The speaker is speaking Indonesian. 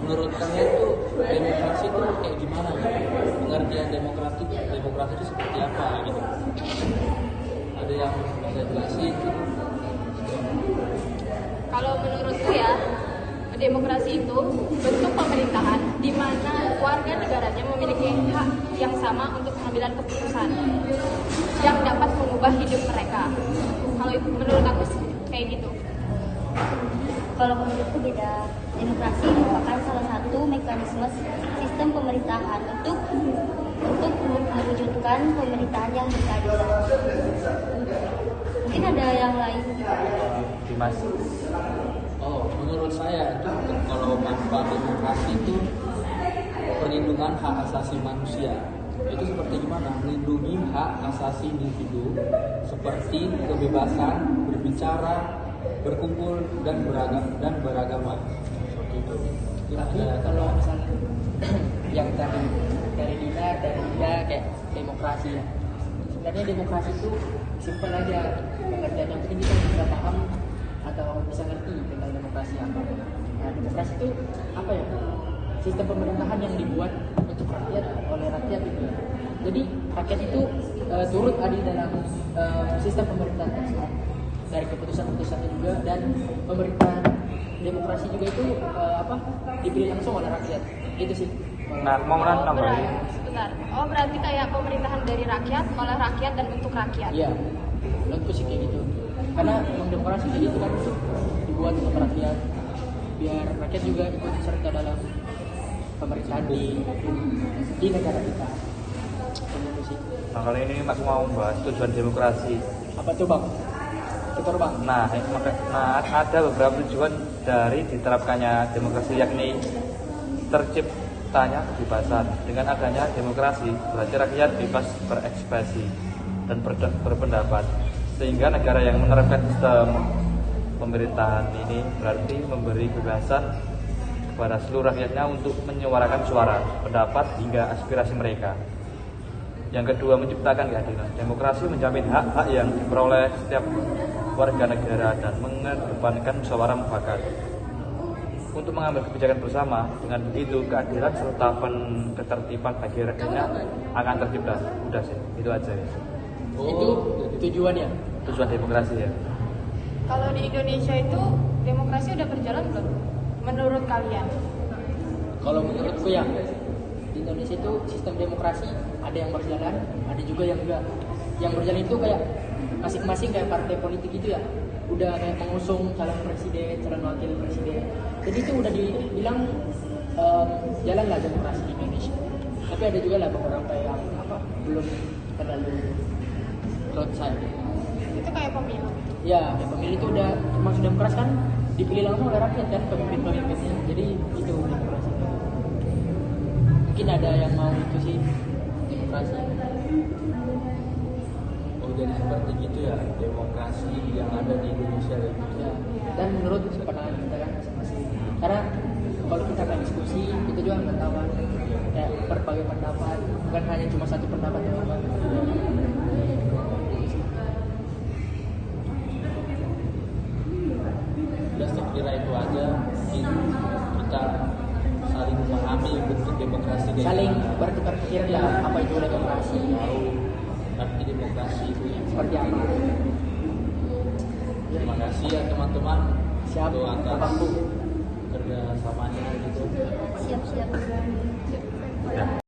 menurut kalian tuh demokrasi itu kayak gimana? Pengertian demokrasi itu seperti apa gitu? Ada yang bisa jelasin gitu? Kalau menurutku ya, demokrasi itu bentuk pemerintahan di mana warga negaranya memiliki hak yang sama untuk pengambilan keputusan yang dapat mengubah hidup mereka. Kalau itu menurut aku kayak gitu. Kalau menurutku beda. Demokrasi merupakan salah satu mekanisme sistem pemerintahan untuk mewujudkan pemerintahan yang berkeadilan. Mungkin ada yang lain. Dimas. Oh, menurut saya itu kalau manfaat demokrasi itu perlindungan hak asasi manusia. Itu seperti gimana? Melindungi hak asasi individu seperti kebebasan berbicara, berkumpul dan beragama. Seperti itu. Tapi kalau misalnya yang dari Dina kayak demokrasi ya. Sebenarnya demokrasi itu simpel aja pengertian, yang penting kita bisa paham atau bisa ngerti tentang demokrasi apa. Nah, demokrasi itu apa ya? Sistem pemerintahan yang dibuat untuk rakyat oleh rakyat itu. Jadi rakyat itu turut adil dalam sistem pemerintahan tersebut. Dari keputusan-keputusannya juga, dan pemerintahan demokrasi juga itu dipilih langsung oleh rakyat. Itu sih. Nah, mau nambahin. Sebentar. Oh, berarti kayak pemerintahan dari rakyat, oleh rakyat dan untuk rakyat. Iya. Menurutku sih kayak gitu. Karena memang demokrasi kayak gitu kan dibuat untuk rakyat, biar rakyat juga ikut serta dalam pemerintahan di negara kita. Begitu sih. Nah, kali ini Mas mau bahas tujuan demokrasi. Apa tuh Bang? Tutur Bang. Nah, ada beberapa tujuan dari diterapkannya demokrasi, yakni terciptanya kebebasan. Dengan adanya demokrasi, berarti rakyat bebas berekspresi dan berpendapat. Sehingga negara yang menerapkan sistem pemerintahan ini berarti memberi kebebasan kepada seluruh rakyatnya untuk menyuarakan suara, pendapat hingga aspirasi mereka. Yang kedua, menciptakan keadilan. Demokrasi menjamin hak-hak yang diperoleh setiap warga negara dan mengedepankan musyawarah mufakat untuk mengambil kebijakan bersama. Dengan begitu, keadilan serta ketertiban bagi rakyatnya akan tercipta. Udah sih, itu aja ya. Itu tujuannya. Tujuan demokrasi ya. Kalau di Indonesia itu demokrasi udah berjalan belum? Menurut kalian? Kalau menurutku ya, di Indonesia itu sistem demokrasi ada yang berjalan, ada juga yang enggak. Yang berjalan itu kayak masing-masing kayak partai politik itu ya, udah kayak mengusung calon presiden, calon wakil presiden. Jadi itu udah dibilang jalan lah demokrasi di Indonesia. Tapi ada juga lah beberapa yang belum terlalu menurut saya. Itu kayak pemilu. Ya, pemilu itu udah termasuk demokrasi kan, dipilih langsung oleh rakyat kan pemimpin-pemimpinnya. Jadi itu demokrasi. Mungkin ada yang mau itu sih demokrasi. Oh, jadi seperti gitu ya demokrasi yang ada di Indonesia gitu. Ya. Dan menurut pandangan kita kan masing-masing. Karena kalau kita akan diskusi, kita juga nggak tahu kan, kayak berbagai pendapat, bukan hanya cuma satu pendapat yang apa. Udah, saya kira itu aja. Kita saling memahami bentuk demokrasi kayak Saling gimana. bertukar pikiran lah apa itu demokrasi, Tahu arti demokrasi itu yang seperti apa. Terima kasih ya teman-teman. Siap, Untuk atas Bapak Bu.